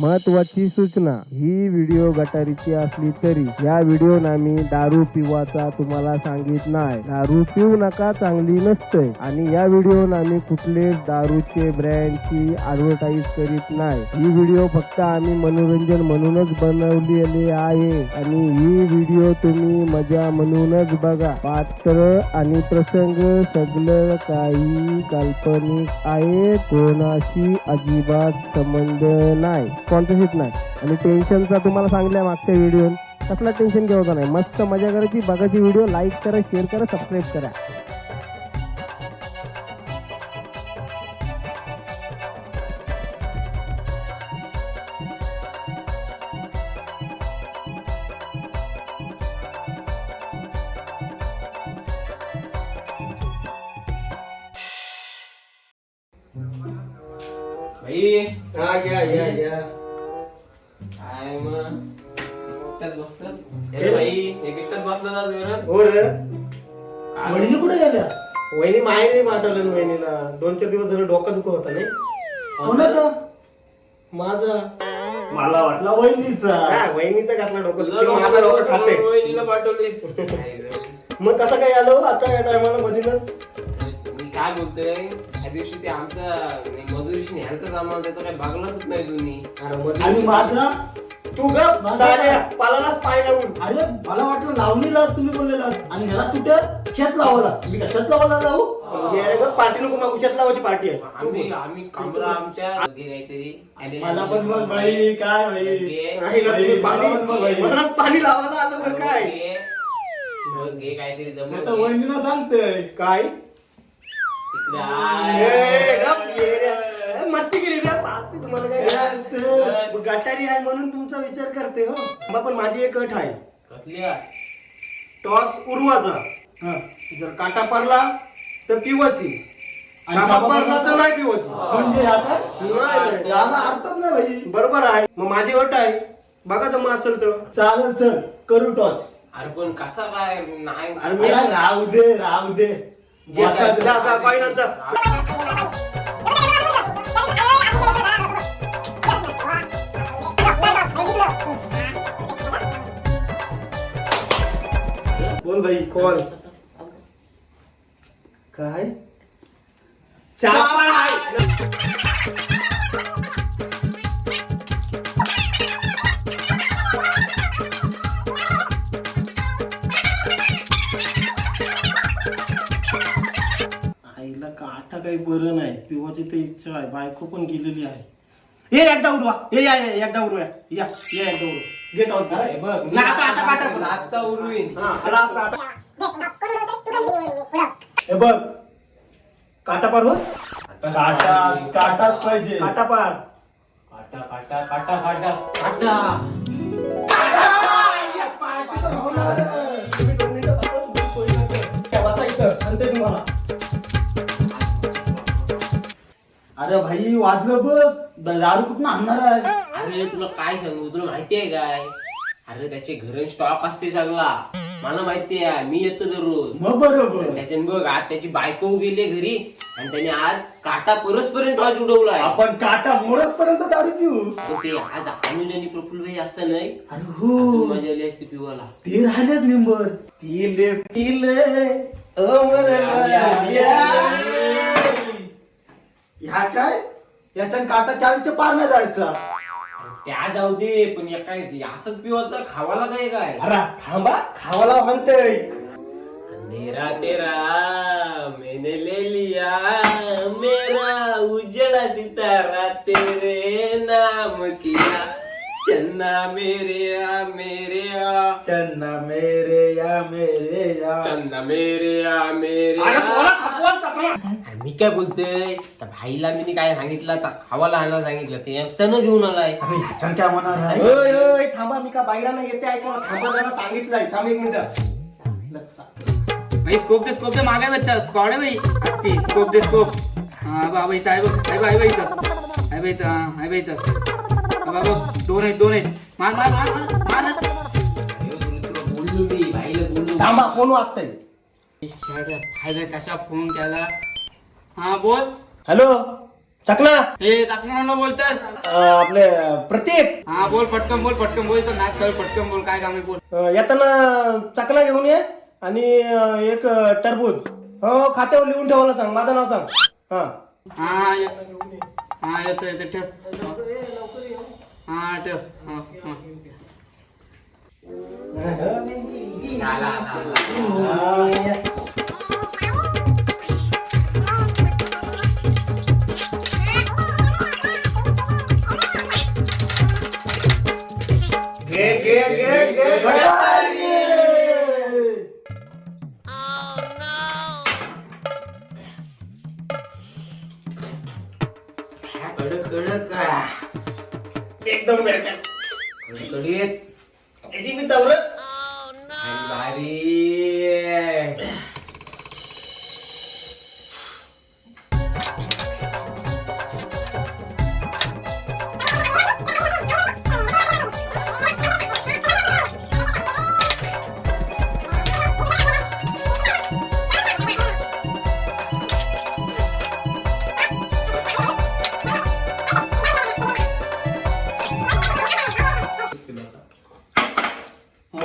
महत्वाची सूचना, ही व्हिडिओ गटारीची असली तरी या व्हिडिओ आम्ही दारू पिवाचा तुम्हाला सांगित नाही. दारू पिऊ नका, चांगली नसते. आणि या व्हिडिओ आम्ही कुठलेच दारूचे ब्रँडची ऍडव्हर्टाईज करीत नाही. ही व्हिडिओ फक्त आम्ही मनोरंजन म्हणूनच बनवलेली आहे आणि ही व्हिडिओ तुम्ही मजा म्हणूनच बघा. पात्र आणि प्रसंग सगळं काही काल्पनिक आहे, कोणाशी अजिबात संबंध नाही, स्पॉन्सरशिप नाही. आणि टेन्शनचा तुम्हाला सांगितलं मागच्या व्हिडिओ, कसला टेन्शन घ्यायचा नाही, मस्त मजा करायची. बघायची व्हिडिओ, लाईक करा, शेअर करा, सबस्क्राईब करा. भाई हा या काय मग एकटाच बसतात? अरे भाई एकटाच बसला जात घरात. हो रे, काय? वहिनी कुठे गेल्या? वहिनी माहेरी पाठवलं वहिनीला. 2-4 दिवस जरा डोका दुखत होता नाही. कोणाचा? माझा. मला वाटला वहिनीचा. वहिनीचा घातला डोकं तुझं दुखतं, माझा डोकं खाते. वहिनीला पाठवलीस. काय रे? मग कसं काय आलो आता या टायमाला मधीनच? मी काय बोलतोय, त्या दिवशी ते आमचं मजुरीशी न्यायचं आम्हाला, त्याचं काही भागलाच नाही तुम्ही. आणि माझा? तू गप पालालाच पाय लावून. अरे मला वाटलं लावणीला तुम्ही बोललेला आणि ह्याला कुठे शेत लावायला. मी का शेत लावायला जाऊ? पार्टी नको मागू, शेत लावायची पार्टी आहे. आम्ही कामरा आमच्या काहीतरी मला पण मग भाई काय भाई राहिला तुम्ही पाणी पाणी लावायला आलं तर काय घे काहीतरी आता जमलं वहिनीला सांगतोय काय तिकडे मस्ती केली रे पाहते तुम्हाला काय गटारी आहे म्हणून तुमचा विचार करते हो. मग पण माझी एक अट आहे, कसली टॉस उरवाचा. हा. जर काटा पडला तर पिवाची, छापा पडला तर नाही पिवाची. म्हणजे ह्या काय नाही, याला अर्थच नाही भाई. बरोबर आहे. मग माझी अट आहे, बघा जमा असेल तर. चालेल चल करू टॉच. अरे पण कसा काय नाही. अरे राहू दे राहू दे. बोल भाई कोण काय चापा आईला काटा काही बरं नाही. पिवाची तर इच्छा आहे, बायको पण गेलेली आहे. हे एकदा उडवा, हे या एकदा उडवा, या एकदा उडवा. गेट आउट हे बघ, मी आजचा उडवीन. हे बघ काटा पार हो, काटाच पाहिजे. काटा पार. काटा काटा काटा काटा काटा. तुम्ही 2 मिनिटं बसायचं सांगते तुम्हाला. अरे भाई वाजलं बघ, दारू कुठं आणणार आहे. अरे तुला काय सांगू, तुला माहितीये काय? अरे त्याचे घर स्टॉक असते सगळा, मला माहितीये. मी येतो दररोज. मग बरोबर. त्याच्याने बघ आज त्याची बायको गेली घरी आणि त्याने आज काटा परस्पर्यंत टॉर्च उडवलाय. आपण काटा मोडस पर्यंत दारू पिऊ. ते आज अनुज आणि प्रफुल्ल भाई असं नाही. अरे हो माझ्या रेसिपी वाला ते राहिलेच मेंबर. पिले पिले ह्या काय याच्या काटा 40च्या पार नाही जायचा. त्या जाऊ दे, पण या काय असंच पिवायचं खावाला काय काय. अरे थांबा, खावाला म्हणतोय. अंधेरा तेरा मैंने ले लिया, मेरा उजड़ा सितारा तेरे नाम किया, चन्ना मेरे या मेरे या, चन्ना मेरे या मेरे या. चन्ना मेरे या मेरे अरे या. कोणाला खपवत चपला? अरे मी काय बोलतोय, त्या भाईला मी काय सांगितलं, खावाला आणायला सांगितलं, ते याच्यानं घेऊन आलाय. अरे ह्याच्यान काय होणार आहे. ओय ओय थांबा, मी का बाहेर येते ऐका. थांबा जरा, सांगितलंय. थांब 1 मिनिट. भाई स्कोप दे मागे बच्चा स्क्वॉड आहे भाई असते स्कोप दे स्कोप. हा बाबा इथं आहे बघ, आहे बघ इथं, आहे बघ इथं, आहे बघ इथं. बाबा 2 आहेत. मार मार मार मार. बोललो मी भाईला, बोललो. थांबा, फोन वाजतंय. फायदा कशा फोन केला. हा बोल. हॅलो, चकना हे टाकणार बोलतात आपले प्रतीक हा बोल पटकन बोल तर नाच कर पटकन बोल काय काम आहे बोल. येताना चकना घेऊन ये आणि एक टरबूज हो खात्यावर लिहून ठेवायला सांग माझं नाव सांग. हा हा हा येतो ठेव हा ठेव हा हा कडक एकदम कडकडीत त्याची मी तवर भारी.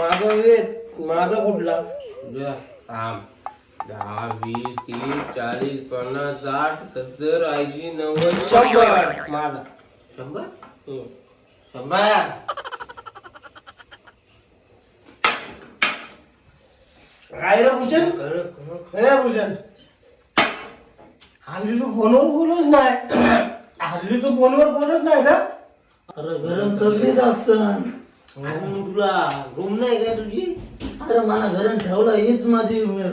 माझा कुठला थांब 10, 20, 30, 40, 50, 60, 70, 80, 90, 100 माझा 100. 100. काय रे भूषण रे भूषण हल्ली तू फोनवर बोलच नाही ना. अरे गरम सर्दीच असत तुला रूम नाही काय तुझी? अरे मला घरून ठेवला हीच माझी उमेर.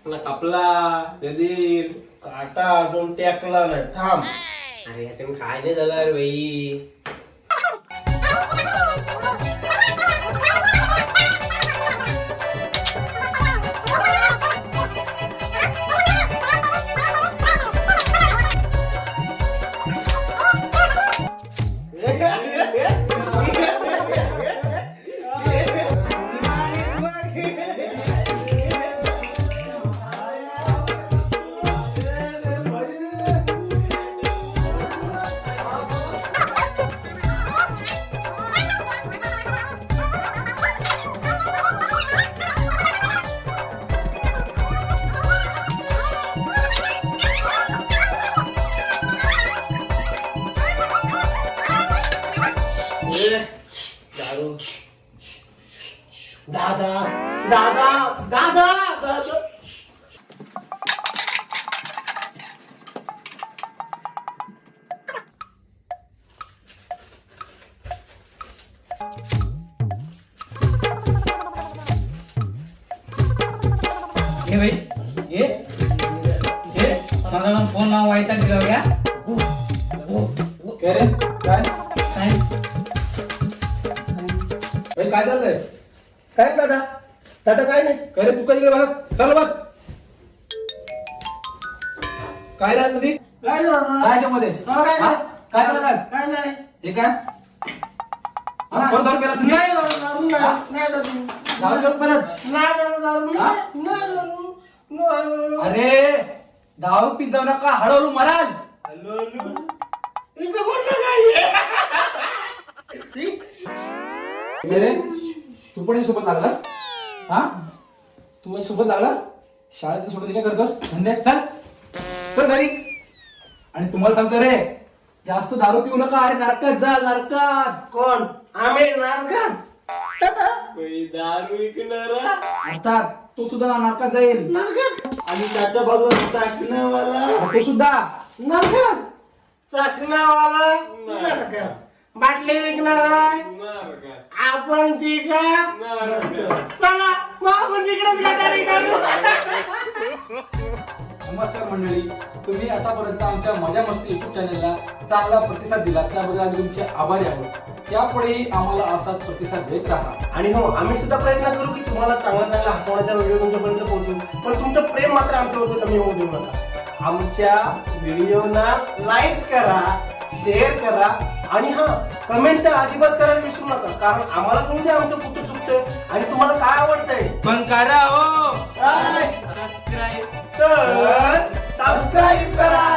कापला कधी काटा अजून टेकला नाही थांब. अरे याच्यानं काय नाही झालं रे बाई. दादा दादा दादा दादा ये भाई ये मला फोन नाव व्हायचा दिला घ्या. काय रे काय काय चाललंय काय दादा दादा काय नाही काय रे तू कधी बस चल बस काय रे मध्ये काय नाही दादा काय मध्ये काय नाही. काय झालं आज काय नाही हे काय परत दारू पेला तुम्ही नाही दादा दारू नाही दारू दारू पेला परत नाही दादा दारू नाही दारू अरे दारू पीत जाऊ नका हळूहळू मराल. इथं कोण काय मेरे तू पण सोबत लागलास हा तू सोबत लागलास शाळेत सोडून काय करतोस धंद्यात चल चल घरी. आणि तुम्हाला सांगतो रे जास्त दारू पिऊ नका अरे नरकात जा नरकात. कोण आम्ही नारका दारू विकणारा अर्थात तो सुद्धा नरकात जाईल आणि त्याच्या बाजूला चाकण्यावाला तो सुद्धा नरका चाकण्यावाला नरका बाटली विकणारा आपण ठीक चला मग आपण तिकडेच गटारी करू. नमस्कार मंडळी, तुम्ही आतापर्यंत आमच्या मजा मस्ती युट्यूब चॅनलला चांगला प्रतिसाद दिला त्याबद्दल आम्ही तुमचे आभारी आहोत. यापुढेही आम्हाला असाच प्रतिसाद देत राहा. आणि हो, आम्ही सुद्धा प्रयत्न करू की तुम्हाला चांगला चांगला हसवण्याचा व्हिडिओ तुमच्यापर्यंत पोहोचू. पण तुमचं प्रेम मात्र आमच्यावरती कमी होऊ देऊ नका. आमच्या व्हिडिओना लाईक करा, शेअर करा आणि हा कमेंट तर अजिबात करायला विसरू नका. कारण आम्हाला कळू दे आमचं कुठं चुकतंय आणि तुम्हाला काय आवडतंय. पण करा हो. काय? सबस्क्राईब. तर सबस्क्राईब करा.